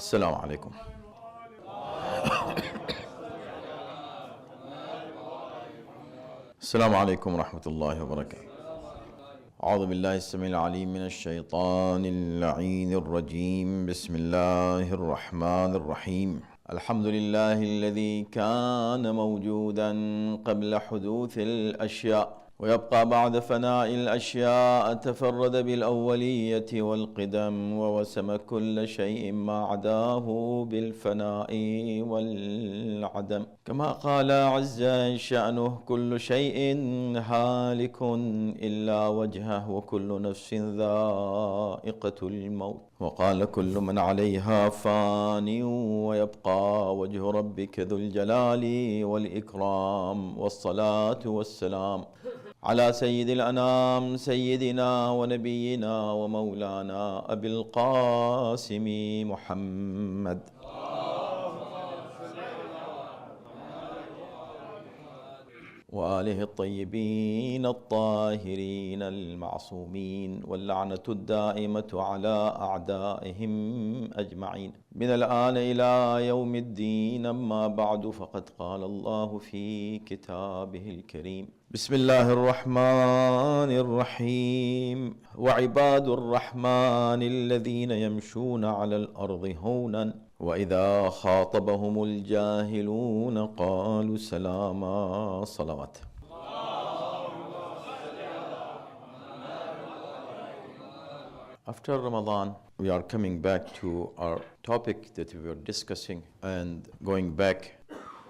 السلام عليكم. السلام عليكم ورحمة الله وبركاته. أعوذ بالله السميع العليم من الشيطان اللعين الرجيم. بسم الله الرحمن الرحيم. الحمد لله الذي كان موجودا قبل حدوث الأشياء ويبقى بعد فناء الأشياء، تفرد بالأولية والقدم ووسم كل شيء ما عداه بالفناء والعدم، كما قال عز شأنه: كل شيء هالك إلا وجهه وكل نفس ذائقة الموت، وقال: كل من عليها فان ويبقى وجه ربك ذو الجلال والإكرام. والصلاة والسلام على سيد الأنام سيدنا ونبينا ومولانا أبي القاسم محمد وآله الطيبين الطاهرين المعصومين، واللعنة الدائمة على أعدائهم أجمعين من الآن إلى يوم الدين. أما بعد، فقد قال الله في كتابه الكريم: بسم الله الرحمن الرحيم. وعباد الرحمن الذين يمشون على الأرض هونا وإذا خاطبهم الجاهلون قالوا سلاما. صلوات. After Ramadan, we are coming back to our topic that we were discussing and going back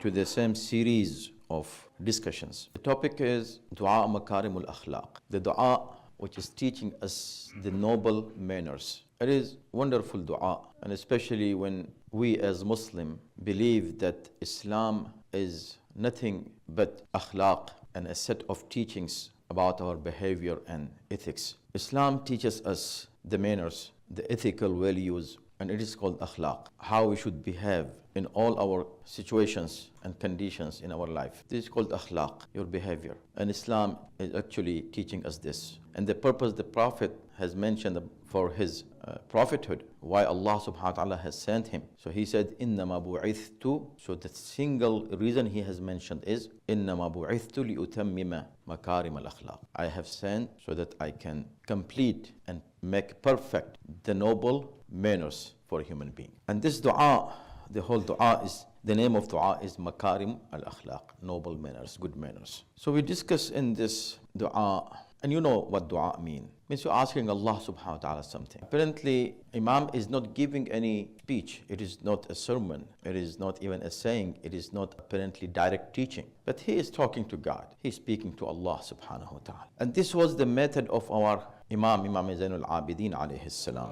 to the same series of discussions. The topic is Dua Makarim al-Akhlaq, the dua which is teaching us the noble manners. It is wonderful dua, and especially when we as Muslim believe that Islam is nothing but akhlaq and a set of teachings about our behavior and ethics. Islam teaches us the manners, the ethical values, and it is called akhlaq, how we should behave in all our situations and conditions in our life. This is called akhlaq, your behavior. And Islam is actually teaching us this. And the purpose the Prophet has mentioned for his prophethood, why Allah subhanahu wa ta'ala has sent him. So he said, إِنَّمَا بُعِثْتُ. So the single reason he has mentioned is, إِنَّمَا بُعِثْتُ لِأُتَمِّمَ مَكَارِمَ الْأَخْلَاقِ. I have sent so that I can complete and make perfect the noble manners for a human being. And this dua, the whole dua is, the name of dua is Makarim al-Akhlaq, noble manners, good manners. So we discuss in this dua, and you know what dua means. Means you're asking Allah subhanahu wa ta'ala something. Apparently, Imam is not giving any speech. It is not a sermon. It is not even a saying. It is not apparently direct teaching. But he is talking to God. He is speaking to Allah subhanahu wa ta'ala. And this was the method of our Imam Zainul Abidin alayhi salam.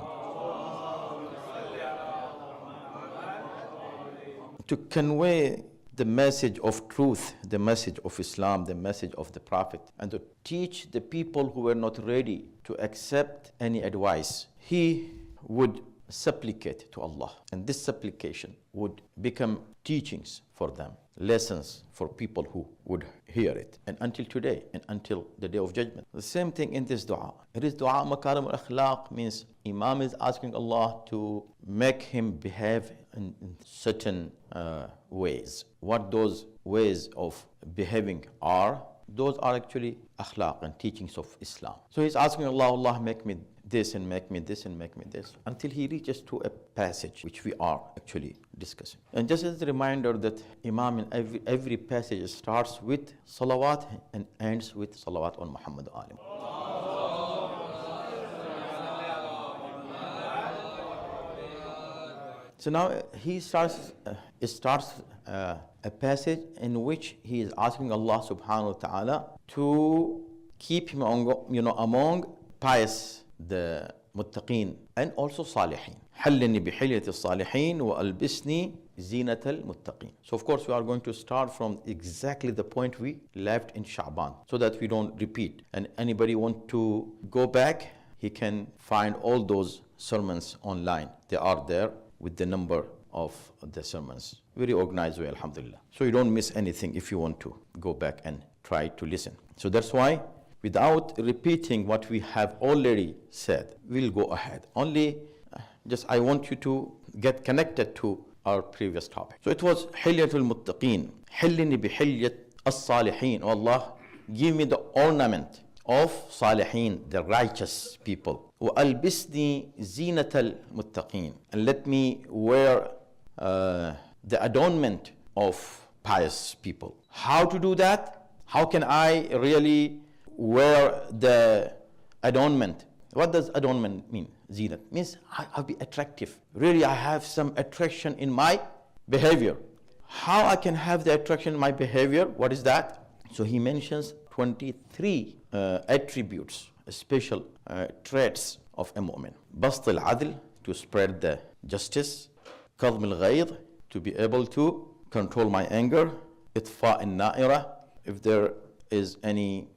To convey the message of truth, the message of Islam, the message of the Prophet, and to teach the people who were not ready to accept any advice. He would supplicate to Allah, and this supplication would become teachings for them, lessons for people who would hear it, and until today, and until the day of judgment. The same thing in this dua. It is dua makarim al-akhlaq, means Imam is asking Allah to make him behave in certain ways. What those ways of behaving are, those are actually akhlaq and teachings of Islam. So he's asking Allah, Allah, make me this and make me this and make me this, until he reaches to a passage which we are actually discussing. And just as a reminder that Imam in every passage starts with salawat and ends with salawat on Muhammad alim. So now he starts a passage in which he is asking Allah subhanahu wa ta'ala to keep him among pious, the muttaqeen, and also salihin. حلني بحلية الصالحين وألبسني زينة المتقين. So of course we are going to start from exactly the point we left in Sha'ban, so that we don't repeat. And anybody want to go back, he can find all those sermons online. They are there with the number of the sermons. Very organized way, alhamdulillah. So you don't miss anything if you want to go back and try to listen. So that's why, without repeating what we have already said, we'll go ahead. Only just I want you to get connected to our previous topic. So it was حلية المتقين حلني بحلية الصالحين. Oh Allah, give me the ornament of صالحين, the righteous people. وألبسني زينة المتقين, and let me wear the adornment of pious people. How to do that? How can I really wear the adornment? What does adornment mean? Zinat means I'll be attractive. Really, I have some attraction in my behavior. How I can have the attraction in my behavior? What is that? So he mentions 23 attributes, special traits of a mu'min. بسط العدل, to spread the justice. كظم الغيظ, to be able to control my anger. إطفاء النائرة, if there is any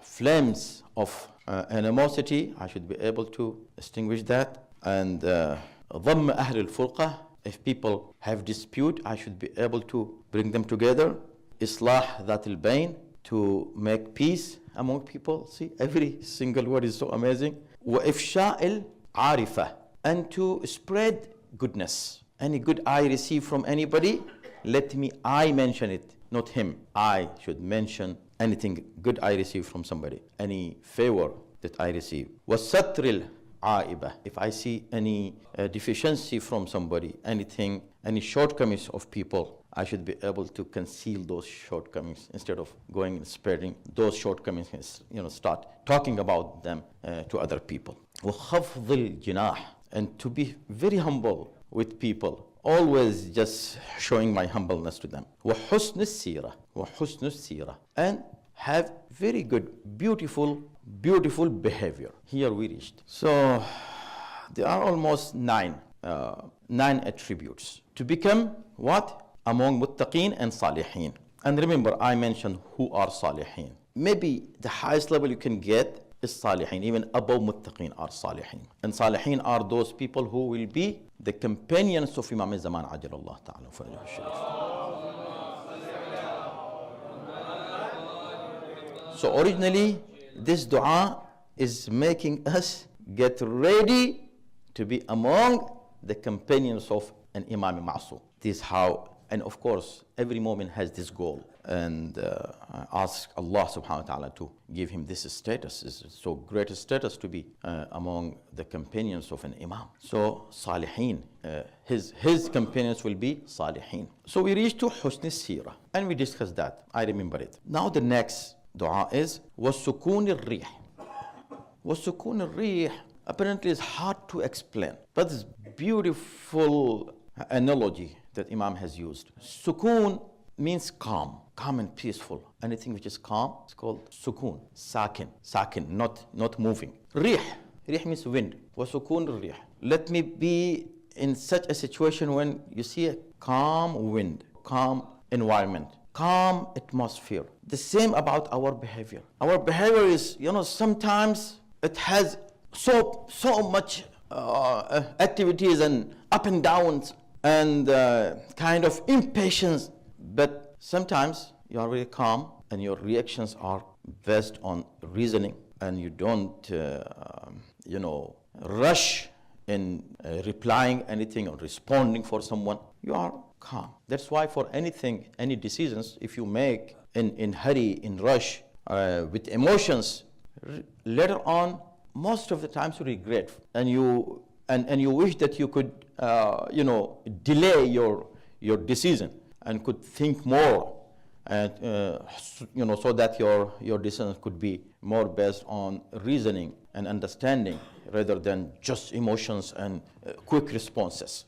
flames of animosity, I should be able to extinguish that. And ضم أهل الفرقة, if people have dispute, I should be able to bring them together. إصلاح ذات البين, to make peace among people. See, every single word is so amazing. وإفشاء العارفة, and to spread goodness. Any good I receive from anybody, let me I mention it, not him. I should mention anything good I receive from somebody, any favor that I receive. وستر العائبة, if I see any deficiency from somebody, anything, any shortcomings of people, I should be able to conceal those shortcomings instead of going and spreading those shortcomings, start talking about them to other people. وخفض الجناح, and to be very humble with people, always just showing my humbleness to them. وحسن السيرة, and have very good, beautiful behavior. Here we reached. So there are almost nine attributes to become what? Among muttaqeen and salihin. And remember, I mentioned who are salihin. Maybe the highest level you can get is salihin. Even above muttaqeen are salihin. And salihin are those people who will be the companions of Imam Zaman Ajalallah Ta'ala Fajr Sharif. So originally, this dua is making us get ready to be among the companions of an Imam Ma'soom. This is how. And of course, every moment has this goal. And ask Allah subhanahu wa ta'ala to give him this status. It's so great a status to be among the companions of an imam. So Salihin, his companions will be Salihin. So we reach to Husn al-Sira, and we discussed that. I remember it. Now the next dua is وَالسُّكُونِ الرِّيحِ. وَالسُّكُونِ الرِّيحِ apparently is hard to explain, but it's beautiful analogy that Imam has used. Sukoon means calm and peaceful. Anything which is calm is called sukoon, sakin, not moving. Rih means wind. Wa sukoon rih. Let me be in such a situation when you see a calm wind, calm environment, calm atmosphere. The same about our behavior. Our behavior is, sometimes it has so much activities and up and downs, and kind of impatience, but sometimes you are very calm and your reactions are based on reasoning, and you don't rush in replying anything or responding for someone. You are calm. That's why for anything, any decisions, if you make in hurry, in rush, with emotions, later on, most of the times you regret, and you wish that you could delay your decision and could think more, and so that your decision could be more based on reasoning and understanding rather than just emotions and quick responses.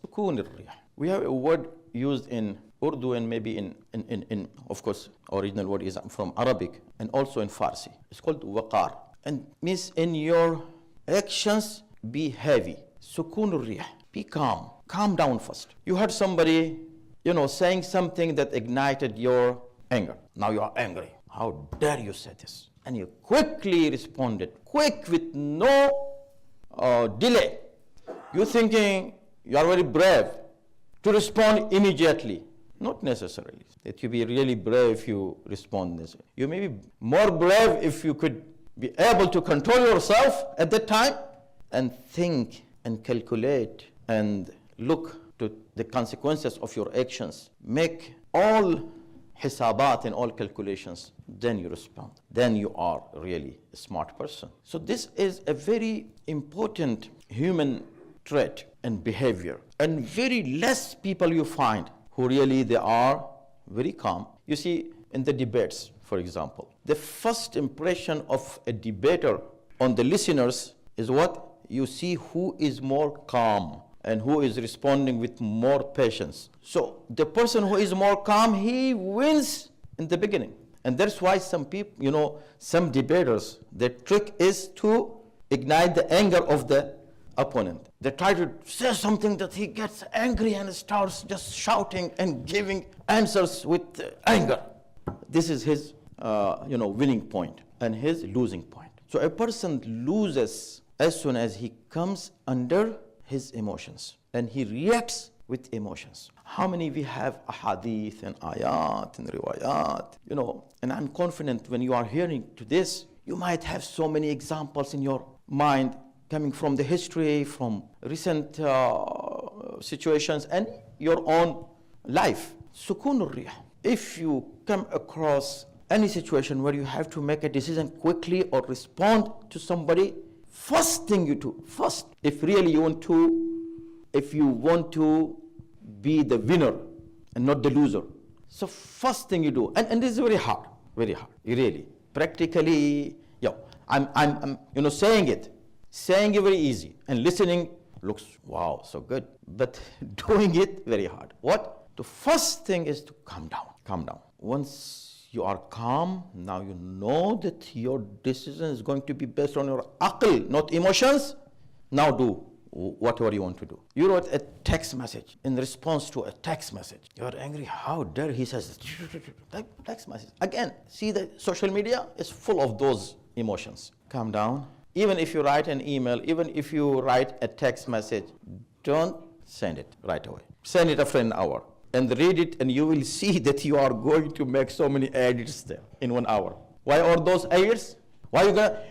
We have a word used in Urdu and maybe in of course original word is from Arabic and also in Farsi. It's called waqar, and means in your actions be heavy. Sukun rih, be calm. Calm down first. You heard somebody, saying something that ignited your anger. Now you are angry. How dare you say this? And you quickly responded, quick with no delay. You're thinking you are very brave to respond immediately. Not necessarily that you be really brave if you respond this. You may be more brave if you could be able to control yourself at that time and think and calculate and look to the consequences of your actions, make all hisabat and all calculations, then you respond. Then you are really a smart person. So this is a very important human trait and behavior. And very less people you find who really they are very calm. You see, in the debates, for example, the first impression of a debater on the listeners is what? You see who is more calm and who is responding with more patience. So the person who is more calm, he wins in the beginning. And that's why some people, some debaters, their trick is to ignite the anger of the opponent. They try to say something that he gets angry and starts just shouting and giving answers with anger. This is his, winning point and his losing point. So a person loses as soon as he comes under his emotions and he reacts with emotions. How many we have ahadith and ayat and riwayat, and I'm confident when you are hearing to this, you might have so many examples in your mind coming from the history, from recent situations and your own life. Sukunur rih. If you come across any situation where you have to make a decision quickly or respond to somebody, first thing you do, if really you want to be the winner and not the loser. So first thing you do, and this is very hard, really. Practically, I'm saying it very easy, and listening looks, wow, so good. But doing it very hard. What? The first thing is to calm down. Once you are calm, now you know that your decision is going to be based on your aql, not emotions. Now do whatever you want to do. You wrote a text message. In response to a text message, you're angry. How dare he says text message. Again, see the social media is full of those emotions. Calm down. Even if you write an email, even if you write a text message, don't send it right away. Send it after an hour and read it, and you will see that you are going to make so many edits there in 1 hour. Why are those edits?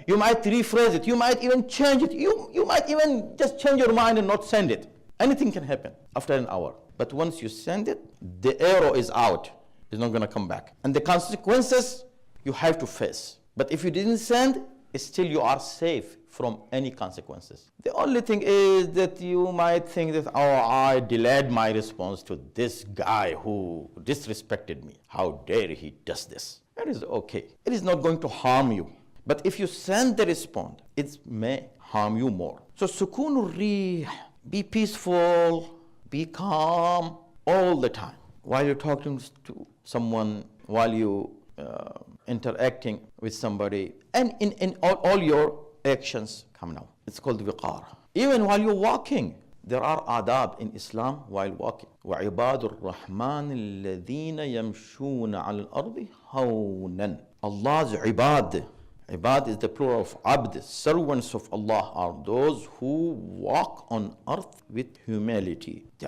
You might rephrase it, you might even change it, you might even just change your mind and not send it. Anything can happen after an hour. But once you send it, the arrow is out. It's not going to come back. And the consequences you have to face. But if you didn't send, still you are safe from any consequences. The only thing is that you might think that, I delayed my response to this guy who disrespected me. How dare he does this? That is okay. It is not going to harm you. But if you send the response, it may harm you more. So sukunur rih, be peaceful, be calm all the time. While you're talking to someone, while you interacting with somebody, and in all your actions, come now. It's called viqar. Even while you're walking, there are adab in Islam while walking. وَعِبَادُ الرَّحْمَنِ الَّذِينَ يَمْشُونَ عَلَى الْأَرْضِ هَوْنًا. Allah's ibad. Ibad is the plural of abd. Servants of Allah are those who walk on earth with humility. They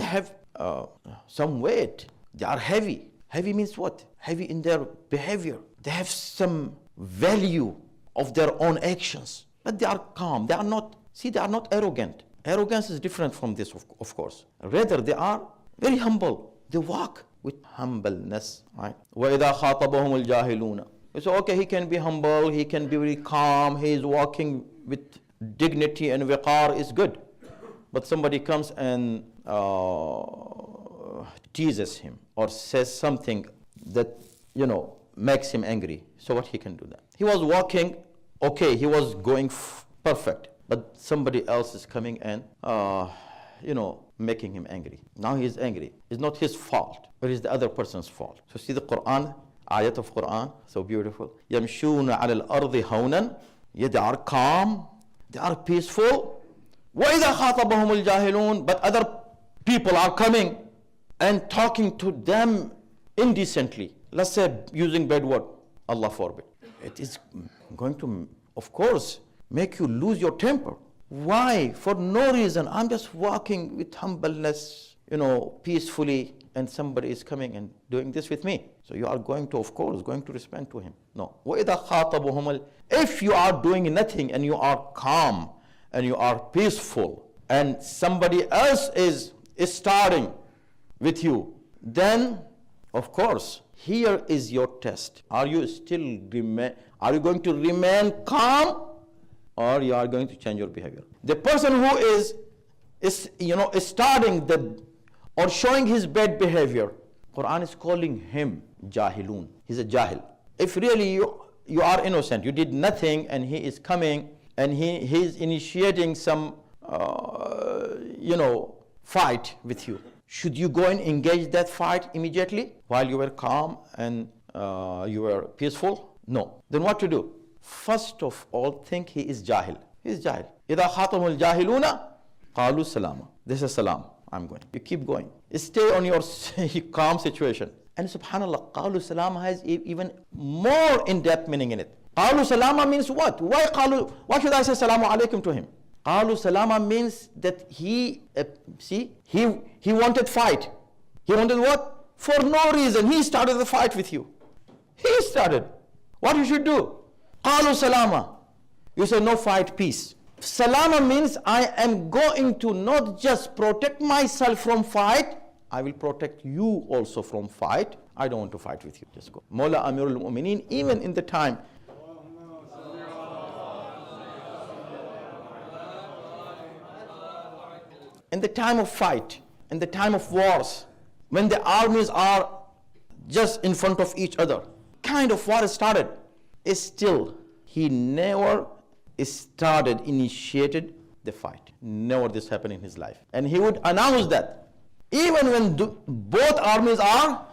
have some weight. They are heavy. Heavy means what? Heavy in their behavior. They have some value of their own actions. But they are calm. They are not arrogant. Arrogance is different from this, of course. Rather, they are very humble. They walk with humbleness. Right? وَإِذَا خَاطَبَهُمُ الْجَاهِلُونَ. So, okay, he can be humble, he can be very calm, he is walking with dignity and viqar is good. But somebody comes and teases him or says something that, makes him angry. So what he can do that? He was walking, okay, he was going perfect. But somebody else is coming and, making him angry. Now he is angry. It's not his fault, but it's the other person's fault. So see the Quran, ayat of Quran, so beautiful. يَمْشُونَ عَلَى الْأَرْضِ هَوْنًا. They are calm, they are peaceful. وَإِذَا خَاطَبَهُمُ الْجَاهِلُونَ. But other people are coming and talking to them indecently. Let's say using bad word, Allah forbid. It is going to, of course, make you lose your temper. Why? For no reason. I'm just walking with humbleness, peacefully, and somebody is coming and doing this with me. So you are going to, of course, respond to him. No. وَإِذَا خَاطَبُهُمُ. If you are doing nothing and you are calm and you are peaceful, and somebody else is starting with you, then of course here is your test. Are you going to remain calm, or you are going to change your behavior? The person who is starting or showing his bad behavior, Quran is calling him jahilun. He's a jahil. If really you are innocent, you did nothing, and he is coming and he's initiating some fight with you, should you go and engage that fight immediately while you were calm and you were peaceful? No. Then what to do? First of all, think he is jahil. He is jahil. إِذَا خَاطَمُ الْجَاهِلُونَ قَالُوا سَلَامًا. This is salam. I'm going. You keep going. Stay on your calm situation. And subhanAllah, قَالُوا سَلَامًا has even more in-depth meaning in it. قَالُوا سَلَامًا means what? Why should I say salamu alaykum to him? قَالُوا سَلَامًا means that he wanted fight. He wanted what? For no reason. He started the fight with you. He started. What you should do? قَالُوا سَلَامًا. You say no fight, peace. Salama means I am going to not just protect myself from fight, I will protect you also from fight. I don't want to fight with you. Just go. Mawla Amirul Mu'mineen, even in the time of fight, in the time of wars, when the armies are just in front of each other, kind of war started, is still he never initiated the fight. Never this happened in his life. And he would announce that even when both armies are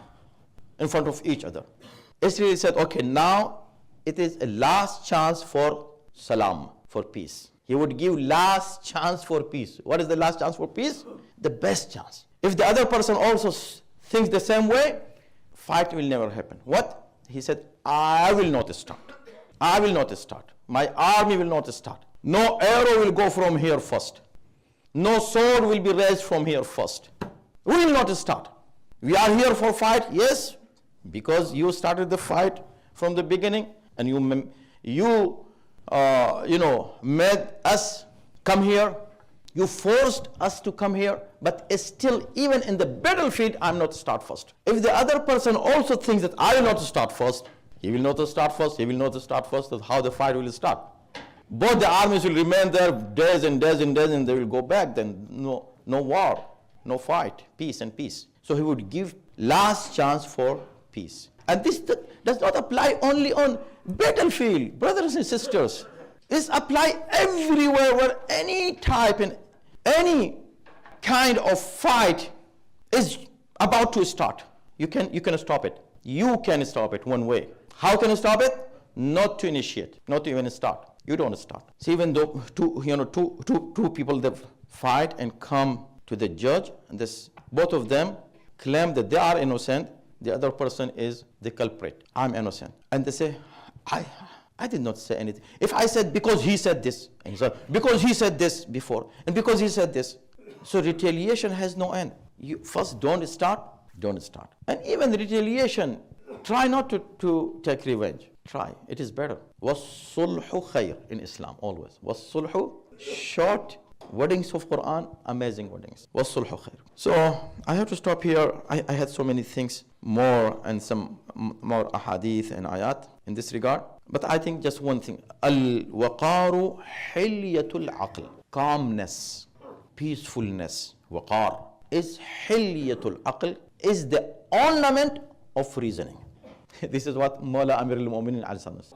in front of each other. Yesterday he said, okay, now it is a last chance for salam, for peace. He would give last chance for peace. What is the last chance for peace? The best chance. If the other person also thinks the same way, fight will never happen. What? He said, I will not start. I will not start. My army will not start. No arrow will go from here first. No sword will be raised from here first. We will not start. We are here for fight, yes, because you started the fight from the beginning, and you made us come here. You forced us to come here, but still, even in the battlefield, I'm not start first. If the other person also thinks that I will not start first, he will not start first, that's how the fight will start. Both the armies will remain there days and days and days, and they will go back. Then no war, no fight, peace and peace. So he would give last chance for peace. And this does not apply only on battlefield, brothers and sisters. This applies everywhere where any type and any kind of fight is about to start. You can stop it. You can stop it one way. How can you stop it? Not to initiate, not to even start. You don't start. See, even though two people that fight and come to the judge, and both of them claim that they are innocent, the other person is the culprit. I'm innocent. And they say, I did not say anything. If I said because he said this, and he said because he said this before, and because he said this, so retaliation has no end. You first don't start. And even retaliation, try not to take revenge. Try. It is better. وَالصُّلْحُ خَيْرٌ in Islam, always. وَالصُّلْحُ, short wordings of Quran, amazing wordings. وَالصُّلْحُ خَيْرٌ. So I have to stop here. I had so many things more and some more ahadith and ayat in this regard. But I think just one thing. Al-waqaru hilyatul aql. Calmness, peacefulness, waqar is hilyatul aql, is the ornament of reasoning. This is what Mawla Amirul Mu'mineen al-Sanas.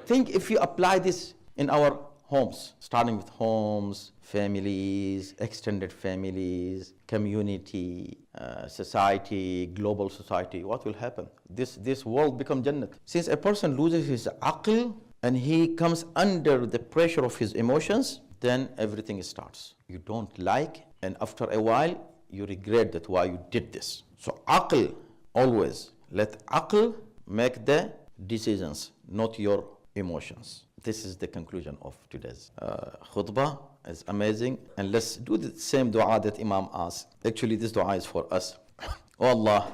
Think if you apply this in our homes, starting with homes, families, extended families, community, society, global society, what will happen? This world become Jannat. Since a person loses his aql and he comes under the pressure of his emotions, then everything starts. You don't like, and after a while, you regret that why you did this. So aql, always let aql make the decisions, not your emotions. This is the conclusion of today's khutbah. It's amazing. And let's do the same dua that Imam asked. Actually, this dua is for us. Oh Allah,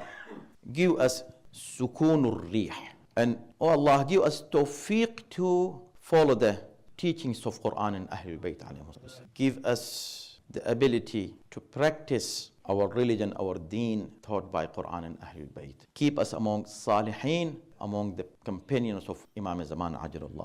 give us sukoonur rih, And oh Allah, give us tawfiq to follow the teachings of Quran and Ahlul Bayt alayhi salam. Give us the ability to practice our religion, our deen taught by Quran and Ahlul Bayt. Keep us among Salihin, among the companions of Imam Zaman Ajalullah